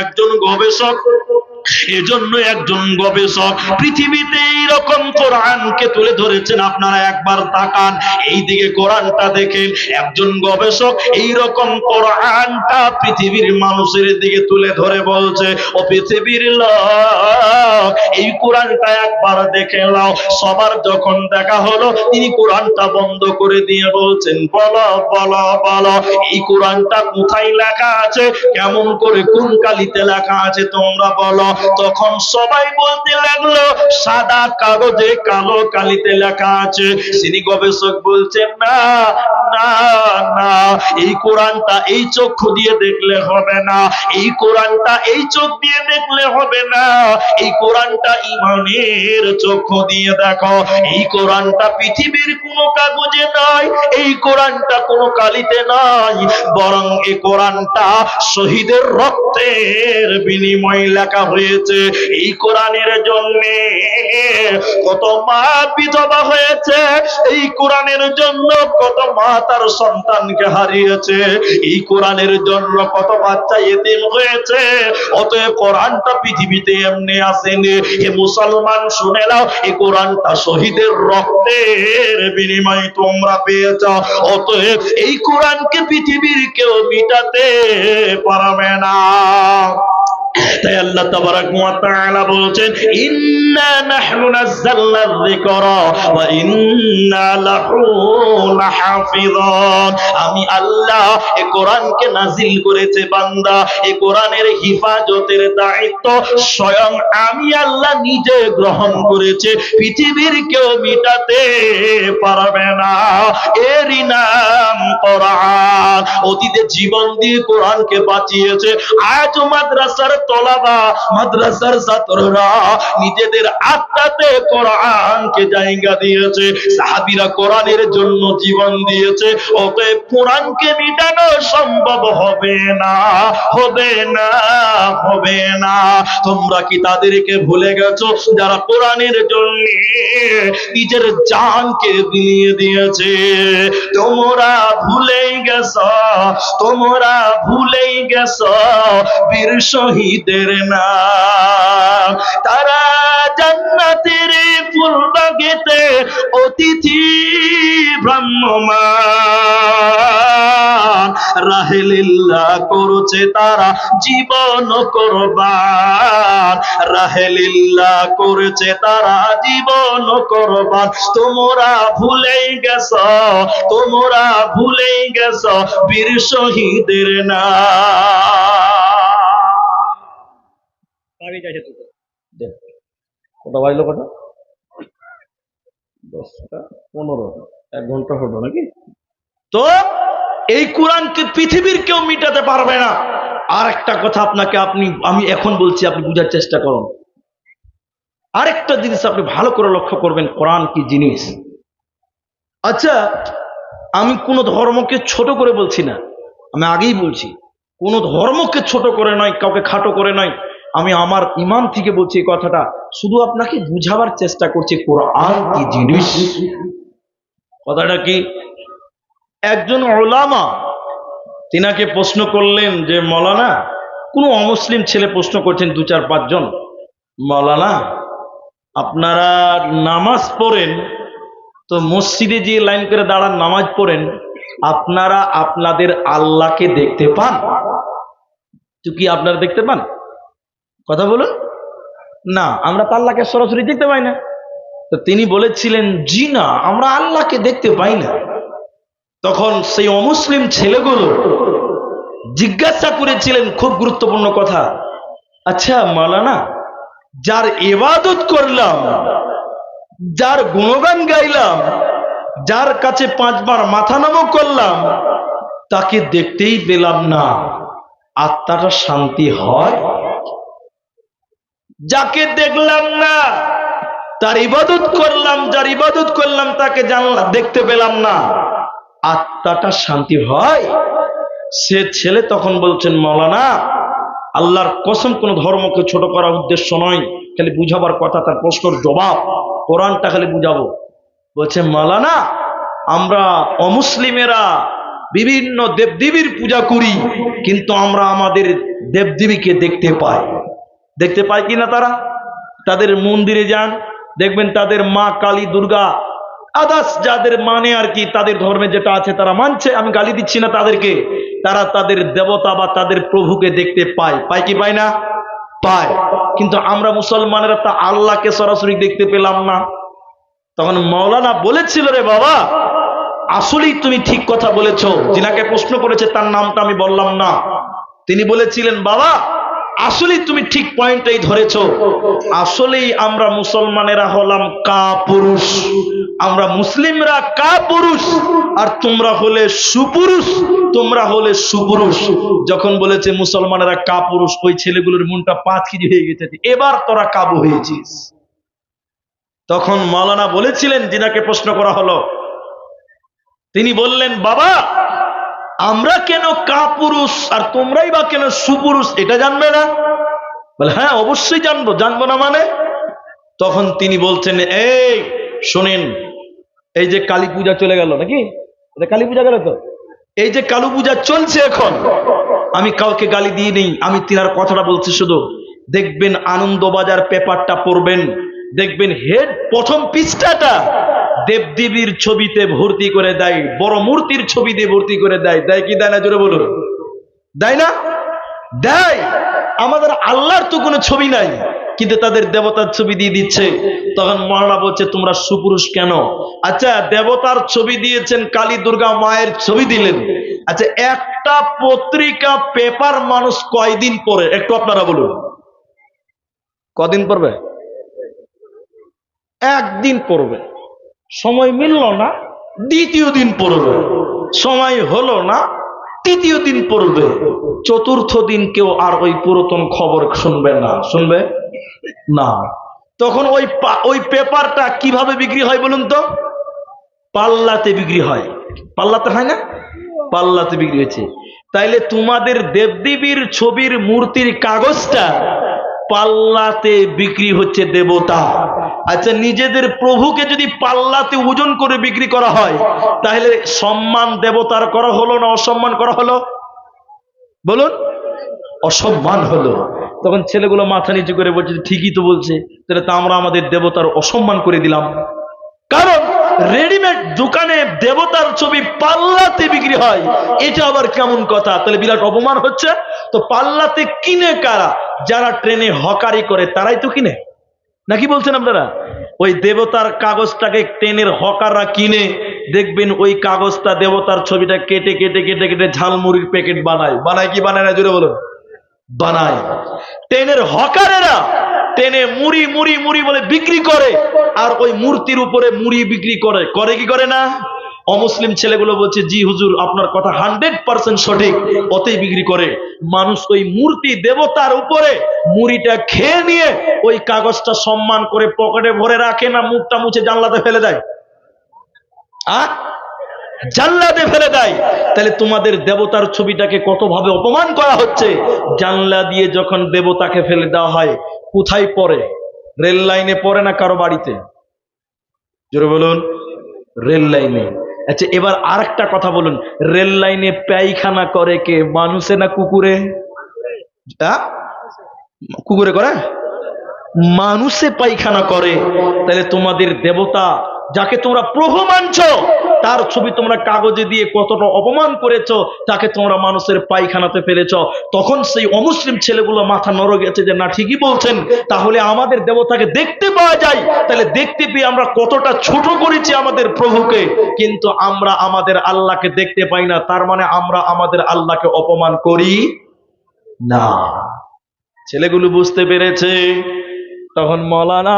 একজন গবেষক পৃথিবীতে এইরকম কোরআনকে তুলে ধরেছেন। আপনারা একবার তাকান এইদিকে, কোরআনটা দেখেন। একজন গবেষক এইরকম কোরআনটা পৃথিবীর মানুষের দিকে তুলে ধরে বলছে, ও পৃথিবীর লোক, এই কোরআনটা একবার দেখে নাও। সবার যখন দেখা হলো, তিনি কোরআনটা বন্ধ করে দিয়ে বলছেন, বলো বলো বলো, এই কোরআনটা কোথায় লেখা আছে, কেমন করে কোন কালিতে লেখা আছে তোমরা বলো। তখন সবাই বলতে লাগলো, সাদা কাগজে কালো কালিতে লেখা আছে। তিনি গবেষক বলছেন, না না না, এই কোরআনটা এই চক্ষু দিয়ে দেখলে হবে না, এই কোরআনটা এই চোখ দিয়ে দেখলে হবে না, এই কোরআনটা ইমানের চক্ষু দিয়ে দেখো। এই কোরআনটা পৃথিবীর কোনো কাগজে নয়, এই কোরআনটা কোনো কালিতে নয়, বরং এই কোরআনটা শহীদের রক্তের বিনিময়ে লেখা হয়েছে। এই কোরআনের জন্য কত মা বিধবা হয়েছে, এই কোরআনের জন্য কত মা তার সন্তানকে হারিয়েছে, এই কোরআনের জন্য কত বাচ্চা এতিম হয়েছে। অতএব কোরআনটা পৃথিবীতে এমনি আসেনি। হে মুসলমান, শুনে নাও, এই কোরআনটা শহীদের রক্তের বিনিময়ে তোমরা পেয়েছ। অতএব এই কোরআনকে পৃথিবীর কেউ মিটাতে পারবে না। তাই আল্লাহ তাবারাক ওয়া তাআলা বলছেন, ইন্না নাহনু নাযালনা যিকরা ওয়া ইন্না লাহু লাহাফিযুন। আমি আল্লাহ এই কোরআনকে নাজিল করেছে বান্দা, এই কোরআনের হিফাজতের দায়িত্ব স্বয়ং আমি আল্লাহ নিজে গ্রহণ করেছে, পৃথিবীর কেউ মিটাতে পারবে না। এরই নাম কোরআন। অতীতে জীবন দিয়ে কোরআনকে বাঁচিয়েছে। আজ মাদ্রাসার তলাবা, মাদ্রাসার ছাত্ররা নিজেদের আত্মাতে কোরআনকে জায়গা দিয়েছে। সাহাবীরা কোরআনের জন্য জীবন দিয়েছে। অতএব কোরআনকে মিটানো সম্ভব হবে না, হবে না, হবে না। তোমরা কি তাদেরকে ভুলে গেছো যারা কোরআনের জন্য নিজের জানকে বিলিয়ে দিয়েছে? তোমরা ভুলেই গেছো, তোমরা ভুলেই গেছো বীর শহীদের নাম। তারা জান্নাতের ফুলবাগেতে অতিথি ভ্রাম্যমান, রাহেলিল্লাহ করছে তারা জীবন কোরবান, রাহেলিল্লাহ করেছে তারা জীবন কোরবান। তোমরা ভুলেই গেছো, তোমরা ভুলেই গেছো বীর শহীদের নাম। কটা বাজলো, কটা? 10টা 15, 1 ঘন্টা হলো নাকি? তো এই কোরআনকে পৃথিবীর কেউ মিটাতে পারবে না। আর একটা কথা আপনাকে আমি এখন বলছি, আপনি বুঝার চেষ্টা করুন। আরেকটা জিনিস আপনি ভালো করে লক্ষ্য করবেন, কোরআন কি জিনিস। আচ্ছা, আমি কোন ধর্মকে ছোট করে বলছি না, আমি আগেই বলছি, কোন ধর্মকে ছোট করে নয়, কাউকে খাটো করে নয়, আমি আমার ইমান থেকে বলছি এই কথাটা। শুধু আপনাকে বুঝাবার চেষ্টা করছি কোরআন কি জিনিস। কথাটা কি? একজন উলামা তিনাকে প্রশ্ন করলেন যে, মৌলানা, কোন অমুসলিম ছেলে প্রশ্ন করছেন 2-4-5 জন, মৌলানা আপনারা নামাজ পড়েন তো মসজিদে যে লাইন করে দাঁড়ান নামাজ পড়েন, আপনারা আপনাদের আল্লাহকে দেখতে পান? তো কি আপনারা দেখতে পান? কথা বলুন না, আমরা তো আল্লাহকে সরাসরি দেখতে পাই না। তো তিনি বলেছিলেন, জি না, আমরা আল্লাহকে দেখতে পাই না। তখন সেই অমুসলিম ছেলেগুলো জিজ্ঞাসা করেছিলেন, খুব গুরুত্বপূর্ণ কথা, আচ্ছা মাওলানা, যার ইবাদত করলাম, যার গুণগান গাইলাম, যার কাছে 5 বার মাথা নত করলাম, তাকে দেখতেই পেলাম না, আত্মাটা শান্তি হয়? যাকে দেখলাম না, তার ইবাদত করলাম, যার ইবাদত করলাম তাকে জানলাম, দেখতে পেলাম না, আত্মাটা শান্তি হয়? সে ছেলে তখন বলছেন, মাওলানা আল্লাহর কসম, কোন ধর্মকে ছোট করার উদ্দেশ্য নয়, খালি বুঝাবার কথা, তার প্রশ্নের জবাব, কোরআনটা খালি বুঝাবো। বলছে, মাওলানা আমরা অমুসলিমেরা বিভিন্ন দেবদেবীর পূজা করি, কিন্তু আমরা আমাদের দেবদেবীকে দেখতে পাই কিনা? তাদের মন্দিরে যান, দেখবেন তাদের মা কালী, দুর্গা, আদার্স যাদের মানে আর কি, তাদের ধর্মে যেটা আছে তারা মানছে, আমি গালি দিচ্ছি না তাদেরকে, তারা তাদের দেবতা বা তাদের প্রভুকে দেখতে পায় কি পায় না? পায়। কিন্তু আমরা মুসলমানেরা তা আল্লাহকে সরাসরি দেখতে পেলাম না। তখন মাওলানা বলেছিল, রে বাবা, আসলেই তুমি ঠিক কথা বলেছো। যিনাকে প্রশ্ন করেছে তার নামটা আমি বললাম না, তিনি বলেছিলেন, বাবা আসলেই তুমি ঠিক পয়েন্টটাই ধরেছো। আসলেই আমরা মুসলমানেরা হলাম কাপুরুষ, আমরা মুসলিমরা কাপুরুষ, আর তোমরা হলে সুপুরুষ। যখন বলেছে মুসলমানেরা কাপুরুষ, ওই ছেলেগুলোর মনটা 5 কেজি হয়ে গেছে, এবার তোরা কাবু হয়েছিস। তখন মাওলানা বলেছিলেন, যিনাকে প্রশ্ন করা হলো, তিনি বললেন, বাবা আমরা কেন কাপুরুষ আর তোমরাই বা কেন সুপুরুষ, এটা জানবে না? বলে, হ্যাঁ অবশ্যই জানবো না মানে? তখন তিনি বলছেন, এই শোনেন, এই যে কালী পূজা চলে গেল, নাকি এটা কালী পূজা গেল তো, এই যে কালী পূজা চলছে এখন, আমি কাউকে গালি দিয়ে নেই, আমি তিনার কথাটা বলছি শুধু। দেখবেন আনন্দবাজার পেপারটা পড়বেন, দেখবেন হেড প্রথম পৃষ্ঠাটা দেবদেবীর ছবিতে ভর্তি করে দেয়, বড় মূর্তির ছবি দিয়ে ভর্তি করে দেয় কি দেয় না? জোরে বলুন, দেয় না? দেয়। আমাদের আল্লাহর তো কোনো ছবি নাই, কিন্তু তাদের দেবতার ছবি দিয়ে দিচ্ছে। তখন মাওলানা বলছে, তোমরা সুপুরুষ কেন? আচ্ছা, দেবতার ছবি দিয়েছেন, কালী দুর্গা মায়ের ছবি দিলেন, আচ্ছা একটা পত্রিকা পেপার মানুষ কয়দিন পড়ে? একটু আপনারা বলুন, কদিন পড়বে? একদিন পড়বে, সময় মিলল না দ্বিতীয় দিন পড়বে, সময় হলো না তৃতীয় দিন পড়বে, চতুর্থ দিন কেউ আর ওই পুরাতন খবর শুনবে না। তখন ওই পেপারটা কিভাবে বিক্রি হয় বলুন তো? পাল্লাতে বিক্রি হয়। পাল্লাতে হয় না? পাল্লাতে বিক্রি হয়েছে। তাইলে তোমাদের দেবদেবীর ছবির মূর্তির কাগজটা পাল্লাতে বিক্রি হচ্ছে, দেবতা। আচ্ছা, নিজেদের প্রভুকে যদি পাল্লাতে ওজন করে বিক্রি করা হয়, তাহলে সম্মান দেবতার করা হলো না অসম্মান করা হলো? বলুন, অসম্মান হলো। তখন ছেলেগুলো মাথা নিচু করে বলছে, ঠিকই তো বলছে, তাহলে তা আমরা আমাদের দেবতার অসম্মান করে দিলাম। কারণ রেডিমেড দোকানে দেবতার ছবি পাল্লাতে বিক্রি হয়, এটা আবার কেমন কথা? তাহলে বিরাট অপমান হচ্ছে। তো পাল্লাতে কিনে কারা? যারা ট্রেনে হকারি করে তারাই তো কিনে, নাকি বলছেন আপনারা? ওই দেবতার কাগজটাকে ট্রেনের হকাররা কিনে, দেখবেন ওই কাগজটা দেবতার ছবিটা কেটে কেটে কেটে কেটে ঝালমুড়ির প্যাকেট বানায় কি বানায় না? জোরে বলুন, বানায়। ট্রেনের হকারেরা ট্রেনে মুড়ি মুড়ি মুড়ি বলে বিক্রি করে, আর ওই মূর্তির উপরে মুড়ি বিক্রি করে কি করে না? অমুসলিম ছেলেগুলো বলছে, জি হুজুর আপনার কথা 100% সঠিক, ওতেই বিক্রি করে। মানুষ ওই মূর্তি দেবতার উপরে মুড়িটা খেয়ে নিয়ে ওই কাগজটা সম্মান করে পকেটে ভরে রাখে না, মুখটা মুছে জানলাতে ফেলে দেয়। জানলাতে ফেলে দেয়। তাহলে তোমাদের দেবতার ছবিটাকে কত ভাবে অপমান করা হচ্ছে। জানলা দিয়ে যখন দেবতাকে ফেলে দেওয়া হয়, কোথায় পড়ে? রেল লাইনে পড়ে না কারো বাড়িতে? জোরে বলুন, রেল লাইনে। আচ্ছা, এবার আরেকটা কথা বলুন, রেল লাইনে পায়খানা করে কে, মানুষে না কুকুরে? কুকুরে করে? মানুষে পায়খানা করে। তাহলে তোমাদের দেবতা, যাকে তোমরা প্রভু মানছো, তার ছবি তোমরা কাগজে দিয়ে কতটা অপমান করেছো, তাকে তোমরা মানুষের পায়খানাতে ফেলেছো। তখন সেই অমুসলিম ছেলেগুলো মাথা নড়ে গেছে যে না, ঠিকই বলছেন, তাহলে আমাদের দেবতাকে দেখতে পাওয়া যায়, তাহলে দেখতে পেয়ে আমরা কতটা ছোট করেছি আমাদের প্রভুকে, কিন্তু আমরা আমাদের আল্লাহকে দেখতে পাই না, তার মানে আমরা আমাদের আল্লাহকে অপমান করি না। ছেলেগুলো বুঝতে পেরেছে। তখন মাওলানা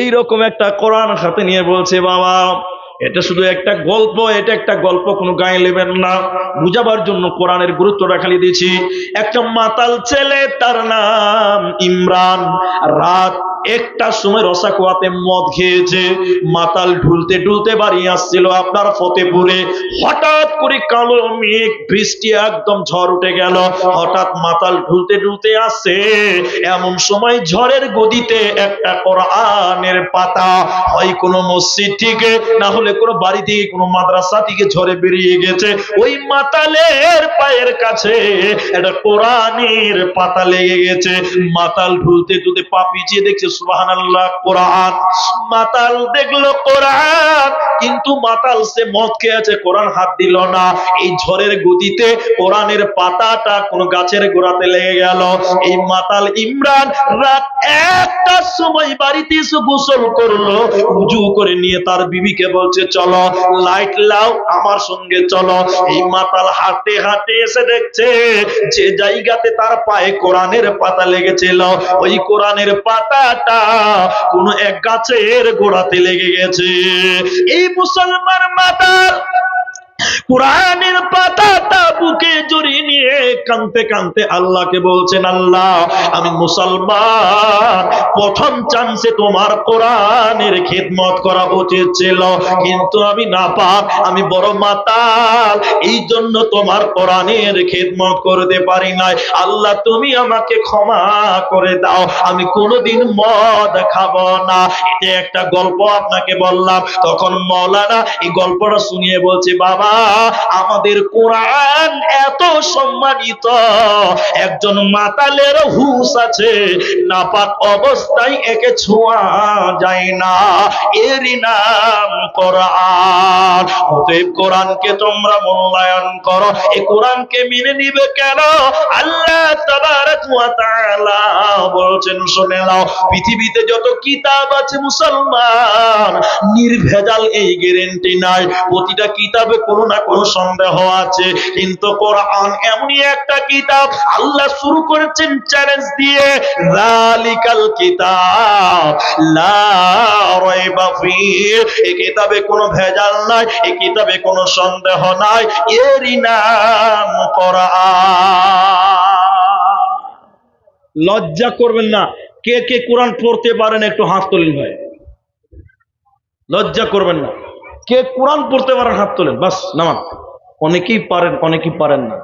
এইরকম একটা কোরআন হাতে নিয়ে বলছে, বাবা এটা শুধু একটা গল্প, এটা একটা গল্প, কোনো গায়ে নেবেন না, বুঝাবার জন্য কোরআনের গুরুত্বটা খালি দিয়েছি। একটা মাতাল ছেলে, তার নাম ইমরান, রাত একটা সময় রসাকুয়াতে মদ খেয়েছে, মাতাল ঢুলতে ঢুলতে বাড়ি আসছিল আপনার ফতেপুরে। হঠাৎ করে কালো মেঘ, বৃষ্টি, একদম ঝড় উঠে গেল। হঠাৎ মাতাল ঢুলতে ঢুলতে আসছে, এমন সময় ঝড়ের গদিতে একটা কোরআনের পাতা, হয় কোনো মসজিদ থেকে, না হলে কোনো বাড়ি থেকে, কোনো মাদ্রাসা থেকে ঝড়ে বেরিয়ে গেছে। ওই মাতালের পায়ের কাছে একটা কোরআনের পাতা লেগে গেছে। মাতাল ঢুলতে ঢুলতে পা পিছিয়ে দেখছে, সুবহানাল্লাহ, কোরআন। মাতাল দেখলো কোরআন, কিন্তু মাতাল সে মদ খেয়েছে, কোরআন হাত দিল না। এই ঝড়ের গতিতে কোরআনের পাতাটা কোন গাছের গোড়াতে লেগে গেল। এই মাতাল ইমরান রাত 1টার সময় বাড়িতে এসে গোসল করলো, উজু করে নিয়ে তার বিবিকে বলছে, চলো লাইট লাও, আমার সঙ্গে চলো। এই মাতাল হাঁটতে হাঁটতে এসে দেখছে যে জায়গাতে তার পায়ে কোরআনের পাতা লেগেছিল, ওই কোরআনের পাতাটা কোন এক গাছের গোড়াতে লেগে গেছে। এই মুসলমান মাতাল কোরআনের পাতাটা বুকে জড়িয়ে নিয়ে কাঁদতে কাঁদতে আল্লাহকে বলছেন, আল্লাহ, আমি মুসলমান, প্রথম চান্সে তোমার কোরআনের খিদমত করা উচিত ছিল, কিন্তু আমি নাপাক, আমি বড় মাতাল, এই জন্য তোমার কোরআনের খিদমত করতে পারি নাই। আল্লাহ, তুমি আমাকে ক্ষমা করে দাও, আমি কোনোদিন মদ খাবো না। এটা একটা গল্প আপনাকে বললাম। তখন মাওলানা এই গল্পটা শুনিয়ে বলছে, বাবা, আমাদের কোরআন এত সম্মানিত, একজন মাতালের হুঁশ আছে, নাপাক অবস্থায় একে ছোঁয়া যায় না, এরই নাম কোরআন। অতএব কোরআনকে তোমরা মূল্যায়ন করো। এই কোরআনকে মেনে নিবে কেন? আল্লাহ তাবারক ওয়া তাআলা বলছেন, শুনে নাও, পৃথিবীতে যত কিতাব আছে মুসলমান, নির্ভেজাল এই গ্যারান্টি নাই, প্রতিটা কিতাবে কোনো না কোনো সন্দেহ আছে, কিন্তু কোরআন এমনই একটা কিতাব, আল্লাহ শুরু করেছেন চ্যালেঞ্জ দিয়ে, যালিকাল কিতাব লা রাইবা ফীহি, এই কিতাবে কোনো ভেজাল নাই, এই কিতাবে কোনো সন্দেহ নাই, এরই নাম কোরআন। লজ্জা করবেন না। কে কে কোরআন পড়তে পারেন একটু হাত তোলেন ভাই, লজ্জা করবেন না। কে কোরআন পড়তে পারেন হাত তোলেন, বাস নামান। অনেকেই পারেন, অনেকেই পারেন না।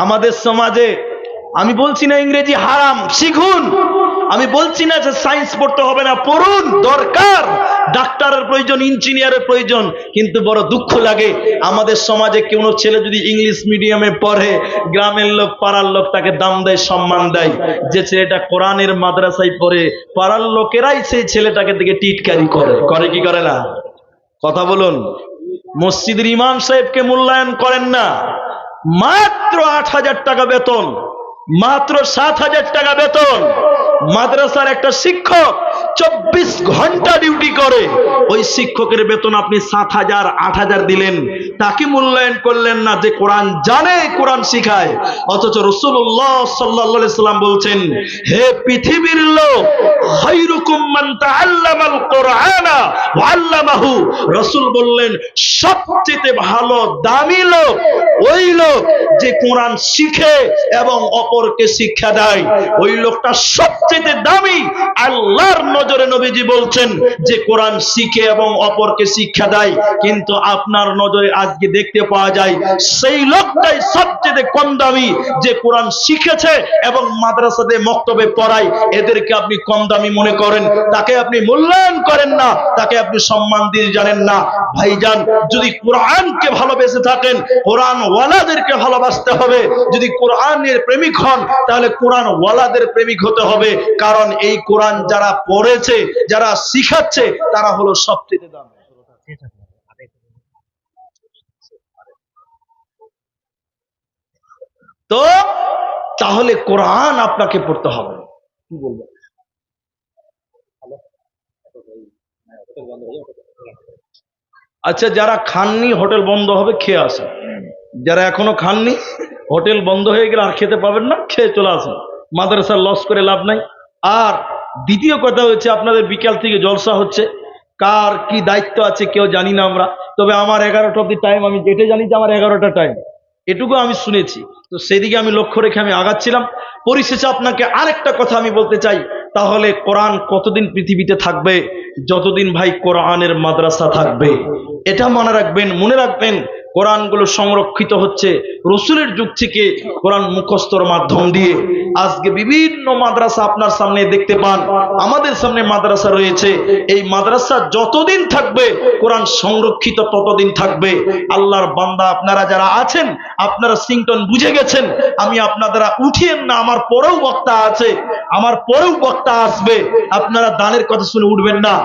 আমাদের সমাজে, আমি বলছি না ইংরেজি হারাম, শিখুন, আমি বলছি না যে সায়েন্স পড়তে হবে না, পড়ুন, দরকার, ডাক্তারের প্রয়োজন, ইঞ্জিনিয়ারের প্রয়োজন, কিন্তু বড় দুঃখ লাগে আমাদের সমাজে কোনো ছেলে যদি ইংলিশ মিডিয়ামে পড়ে, গ্রামের লোক, পাড়ার লোক তাকে দাম দেয়, সম্মান দেয়। যে ছেলেটা কোরআনের মাদ্রাসায় পড়ে, পাড়ার লোকেরাই সেই ছেলেটাকে দিকে টিটকারি করে, করে কি করে না? কথা বলুন। মসজিদের ইমাম সাহেবকে মূল্যায়ন করেন না, মাত্র 8,000 টাকা বেতন, মাত্র 7,000 টাকা বেতন। মাদ্রাসার একটা শিক্ষক 24 ঘন্টা ডিউটি করে, ওই শিক্ষকের বেতন আপনি 7,000 8,000 দিলেন, তাকে মূল্যায়ন করলেন না যে কোরআন জানে, কোরআন শিখায়। অথচ রাসূলুল্লাহ সাল্লাল্লাহু আলাইহি সাল্লাম বলছেন, হে পৃথিবীর লোক, খায়রুকুম মান তাআল্লামাল কোরআনা ওয়া আল্লামাহু, রাসূল বললেন সবচেয়ে ভালো দামি লোক ওই লোক যে কোরআন শিখে এবং অপরকে শিক্ষা দেয়, ওই লোকটা সবচেয়ে দামি আল্লাহর নজরে। নবীজি বলছেন যে কোরআন শিখে এবং অপরকে শিক্ষা দেয়, কিন্তু আপনার নজরে আজকে দেখতে পাওয়া যায় সেই লোকটাই সবচেয়ে কম দামি, যে কোরআন শিখেছে এবং মাদ্রাসাতে মক্তবে পড়ায়, এদেরকে আপনি কম দামি মনে করেন, তাকে আপনি মূল্যায়ন করেন না, তাকে আপনি সম্মান দিয়ে জানেন না। ভাইজান, যদি কোরআনকে ভালোবেসে থাকেন, কোরআন ওয়ালাদেরকে ভালোবাসতে হবে। যদি কোরআনের প্রেমিক হন, তাহলে কোরআন ওয়ালাদের প্রেমিক হতে হবে, কারণ এই কোরআন যারা পড়েছে, যারা শিখাচ্ছে, তারা হলো সবচেয়ে দামি। তো তাহলে কোরআন আপনাকে পড়তে হবে। কি বলবেন? আচ্ছা, যারা খাননি হোটেল বন্ধ হবে, খেয়ে আসেন। যারা এখনো খাননি, হোটেল বন্ধ হয়ে গেলে আর খেতে পাবেন না, খেয়ে চলে আসেন, মাদ্রাসার লস করে লাভ নাই। আর দ্বিতীয় কথা হচ্ছে, আপনাদের বিকাল থেকে জলসা হচ্ছে, কার কি দায়িত্ব আছে কেউ জানি না আমরা, তবে আমার 11টা অব্দি টাইম, আমি যেটা জানি যে আমার 11টা টাইম, এটুকু আমি শুনেছি, তো সেদিকে আমি লক্ষ্য রেখে আমি আগাচ্ছিলাম। পরিশেষে আপনাকে আরেকটা কথা আমি বলতে চাই, তাহলে কোরআন কতদিন পৃথিবীতে থাকবে? যতদিন ভাই কোরআনের মাদ্রাসা থাকবে। এটা মনে রাখবেন, মনে রাখবেন কোরআনগুলো সংরক্ষিত হচ্ছে রসুলের যুগ থেকে কোরআন মুখস্থর মাধ্যম দিয়ে। আজকে বিভিন্ন মাদ্রাসা আপনার সামনে দেখতে পান, আমাদের সামনে মাদ্রাসা রয়েছে। এই মাদ্রাসা যতদিন থাকবে কোরআন সংরক্ষিত ততদিন থাকবে। আল্লাহর বান্দা আপনারা যারা আছেন, আপনারা সিংটন বুঝে গেছেন। আমি আপনারা উঠিয়েন না, আমার পরেও বক্তা আছে, আমার পরেও বক্তা আসবে, আপনারা দানের কথা শুনে উঠবেন না।